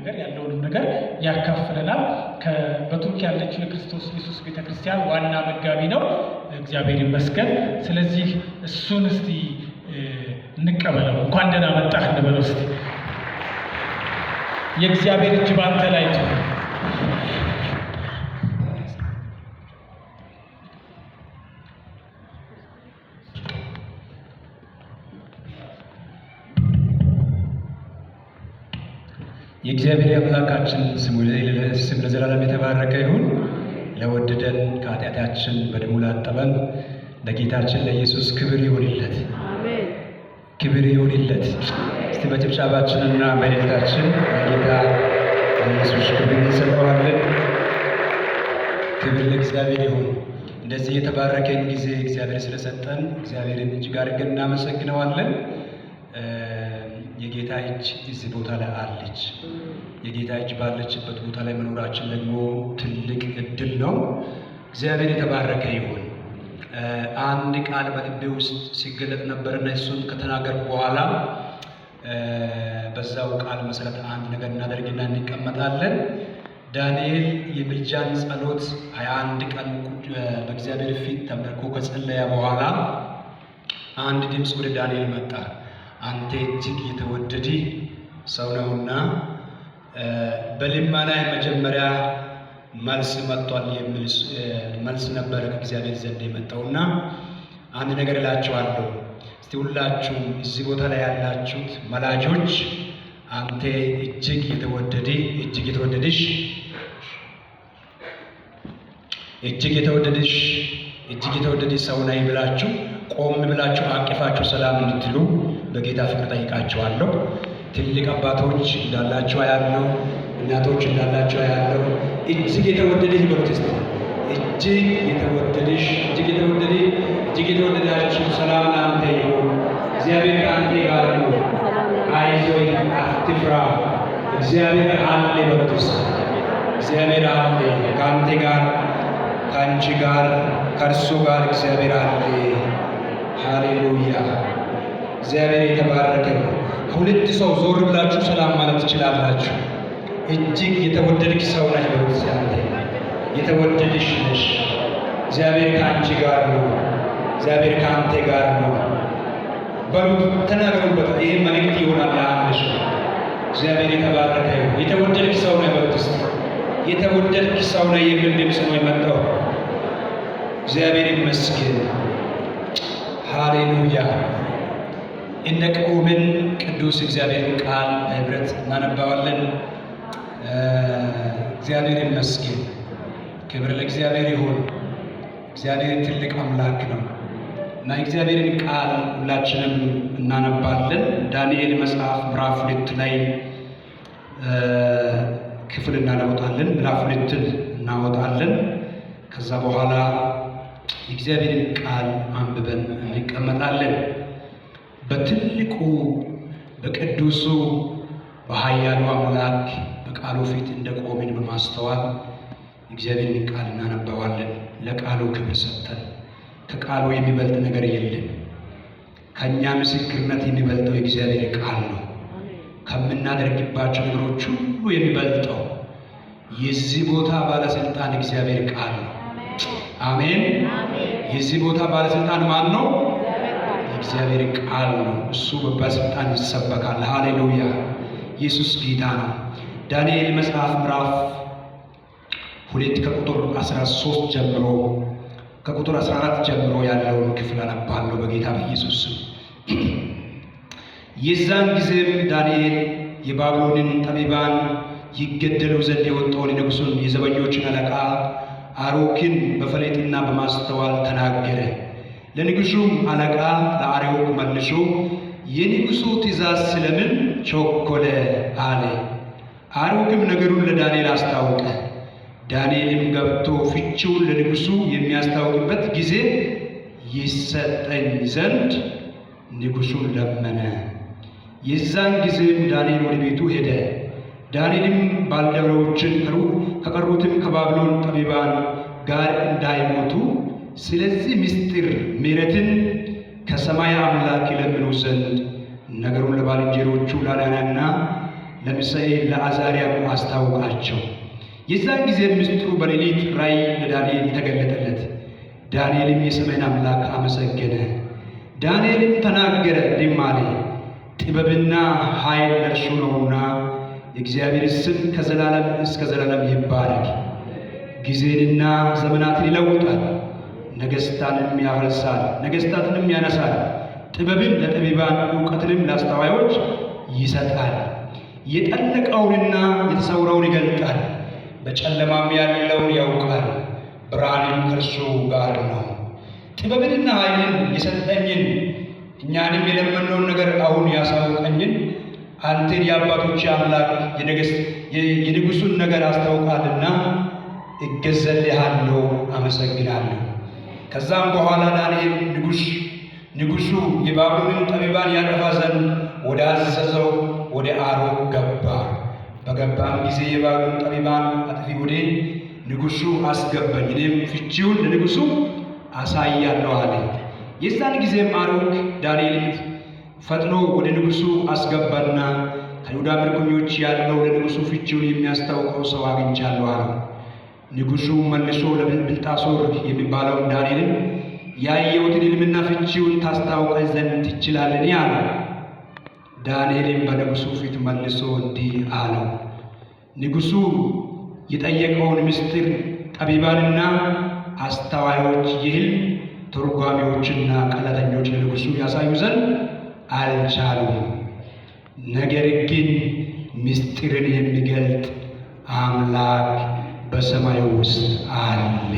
ነገር ያለውንም ነገር ያካፍለናል። በቱርክ ያለችው የክርስቶስ ኢየሱስ ቤተክርስቲያን ዋና መጋቢ ነው። እግዚአብሔር ይመስገን። ስለዚህ እሱን እስቲ እንቀበለው። እንኳን ደህና መጣህ እንበለው እስቲ። የእግዚአብሔር እጅ ባንተ ላይ ትሁን። የእግዚአብሔር አምላካችን ስም ለዘላለም የተባረከ ይሁን። ለወደደን ከኃጢአታችን በደሙ ላጠበን ለጌታችን ለኢየሱስ ክብር ይሁንለት። አሜን። ክብር ይሁንለት። እስቲ በጭብጨባችንና በእልልታችን ለጌታ ለኢየሱስ ክብር እንሰጠዋለን። ክብር ለእግዚአብሔር ይሁን። እንደዚህ የተባረከን ጊዜ እግዚአብሔር ስለሰጠን እግዚአብሔርን እጅግ አድርገን እናመሰግነዋለን። የጌታ እጅ እዚህ ቦታ ላይ አለች። የጌታ እጅ ባለችበት ቦታ ላይ መኖራችን ደግሞ ትልቅ እድል ነው። እግዚአብሔር የተባረከ ይሁን። አንድ ቃል በልቤ ውስጥ ሲገለጥ ነበርና እሱን ከተናገርኩ በኋላ በዛው ቃል መሰረት አንድ ነገር እናደርግና እንቀመጣለን። ዳንኤል የምልጃን ጸሎት 21 ቀን በእግዚአብሔር ፊት ተንበርክኮ ከጸለየ በኋላ አንድ ድምፅ ወደ ዳንኤል መጣ። አንተ እጅግ የተወደደ ሰው ነውና በልመና መጀመሪያ መልስ መጥቷል የሚል መልስ ነበረ ከእግዚአብሔር ዘንድ የመጣውና አንድ ነገር እላችኋለሁ። እስቲ ሁላችሁም እዚህ ቦታ ላይ ያላችሁት መላጆች አንተ እጅግ የተወደደ እጅግ የተወደደሽ እጅግ የተወደደሽ እጅግ የተወደደ ሰው ነኝ ብላችሁ ቆም ብላችሁ አቅፋችሁ ሰላም እንድትሉ በጌታ ፍቅር ጠይቃችኋለሁ። ትልቅ አባቶች እንዳላችሁ ያለው እናቶች እንዳላችሁ ያለው እጅግ የተወደደሽ በሉት እስቲ። እጅግ የተወደደሽ እጅግ የተወደደ እጅግ የተወደዳችሁ ሰላም ላንተ ይሁን። እግዚአብሔር ከአንተ ጋር ነው። አይዞህ አትፍራ፣ እግዚአብሔር አለ በሉት እስቲ። እግዚአብሔር አለ ከአንተ ጋር ከአንቺ ጋር ከእርሱ ጋር እግዚአብሔር አለ። ሃሌሉያ! እግዚአብሔር የተባረከ ነው። ሁለት ሰው ዞር ብላችሁ ሰላም ማለት ትችላላችሁ። እጅግ የተወደድክ ሰው ነህ በሉት። አንተ የተወደድሽ ነሽ። እግዚአብሔር ከአንቺ ጋር ነው። እግዚአብሔር ከአንተ ጋር ነው በሉት። ተናገሩበት። ይሄ መልእክት ይሆናል ለአንድ ሰው። እግዚአብሔር የተባረከ ነው። የተወደድክ ሰው ነህ በሉት። የተወደድክ ሰው ነህ የሚል ድምፅ ነው የመጣው። እግዚአብሔር ይመስገን። ሃሌሉያ! እንደ ቆምን ቅዱስ እግዚአብሔር ቃል በህብረት እናነባዋለን። እግዚአብሔር ይመስገን። ክብር ለእግዚአብሔር ይሁን። እግዚአብሔር ትልቅ አምላክ ነው እና እግዚአብሔርን ቃል ሁላችንም እናነባለን። ዳንኤል መጽሐፍ ምዕራፍ 2 ላይ ክፍል እናወጣለን። ምዕራፍ 2 እናወጣለን። ከዛ በኋላ የእግዚአብሔርን ቃል አንብበን እንቀመጣለን። በትልቁ በቅዱሱ በኃያሉ አምላክ በቃሉ ፊት እንደቆምን በማስተዋል እግዚአብሔርን ቃል እናነባዋለን። ለቃሉ ክብር ሰጥተን ከቃሉ የሚበልጥ ነገር የለም። ከእኛ ምስክርነት የሚበልጠው የእግዚአብሔር ቃል ነው። ከምናደርግባቸው ነገሮች ሁሉ የሚበልጠው የዚህ ቦታ ባለስልጣን እግዚአብሔር ቃል ነው። አሜን። የዚህ ቦታ ባለስልጣን ማን ነው? የእግዚአብሔር ቃል ነው። እሱ በባለስልጣን ይሰበካል። ሃሌሉያ! ኢየሱስ ጌታ ነው። ዳንኤል መጽሐፍ ምዕራፍ 2 ከቁጥር 13 ጀምሮ ከቁጥር 14 ጀምሮ ያለውን ክፍል አነባለሁ በጌታ በኢየሱስ ስም። የዛን ጊዜም ዳንኤል የባቢሎንን ጠቢባን ይገደሉ ዘንድ የወጣውን የንጉሡን የዘበኞችን አለቃ አሮክን በፈሌጥና በማስተዋል ተናገረ። ለንጉሡም አለቃ ለአርዮክ መልሶ የንጉሡ ትእዛዝ ስለምን ቸኮለ አለ። አርዮክም ነገሩን ለዳንኤል አስታወቀ። ዳንኤልም ገብቶ ፍቺውን ለንጉሡ የሚያስታውቅበት ጊዜ ይሰጠኝ ዘንድ ንጉሡን ለመነ። የዛን ጊዜም ዳንኤል ወደ ቤቱ ሄደ። ዳንኤልም ባልደረቦችን ከቀሩትም ከባቢሎን ጠቢባን ጋር እንዳይሞቱ ስለዚህ ምስጢር ምሕረትን ከሰማይ አምላክ ይለምኑ ዘንድ ነገሩን ለባልንጀሮቹ ለአናንያና ለሚሳኤል ለአዛርያ አስታወቃቸው። የዛን ጊዜ ምስጢሩ በሌሊት ራእይ ለዳንኤል ተገለጠለት። ዳንኤልም የሰማይን አምላክ አመሰገነ። ዳንኤልም ተናገረ እንዲህም አለ፣ ጥበብና ኃይል ለእርሱ ነውና የእግዚአብሔር ስም ከዘላለም እስከ ዘላለም ይባረክ። ጊዜንና ዘመናትን ይለውጣል፣ ነገሥታትንም ያፈርሳል፣ ነገሥታትንም ያነሳል። ጥበብን ለጠቢባን ዕውቀትንም ለአስተዋዮች ይሰጣል። የጠለቀውንና የተሰወረውን ይገልጣል፣ በጨለማም ያለውን ያውቃል። ብርሃንም ከእርሱ ጋር ነው። ጥበብንና ኃይልን የሰጠኝን እኛንም የለመነውን ነገር አሁን ያሳውቀኝን አንተን የአባቶች አምላክ የንጉሡን ነገር አስታውቃልና እገዛልሃለሁ፣ አመሰግናለሁ። ከዛም በኋላ ዳንኤል ንጉሡ የባቢሎንን ጠቢባን ያጠፋ ዘንድ ወደ አዘዘው ወደ አሮን ገባ። በገባም ጊዜ የባቢሎን ጠቢባን አጥፊ ወደ ንጉሡ አስገባኝ፣ እኔም ፍቺውን ለንጉሡ አሳያለሁ አለ። የዛን ጊዜም አሮን ዳንኤልን ፈጥኖ ወደ ንጉሡ አስገባና ከይሁዳ ምርኮኞች ያለው ለንጉሡ ፍቺውን የሚያስታውቀው ሰው አግኝቻለሁ አለው። ንጉሡ መልሶ ለብልጣሶር የሚባለውን ዳንኤልን ያየሁትን ሕልምና ፍቺውን ታስታውቀኝ ዘንድ ትችላለህ አለው። ዳንኤልም በንጉሡ ፊት መልሶ እንዲህ አለው፣ ንጉሡ የጠየቀውን ምስጢር ጠቢባንና አስተዋዮች የሕልም ተርጓሚዎችና ቀላተኞች ለንጉሡ ያሳዩ ዘንድ አልቻሉም። ነገር ግን ምስጢርን የሚገልጥ አምላክ በሰማዩ ውስጥ አለ።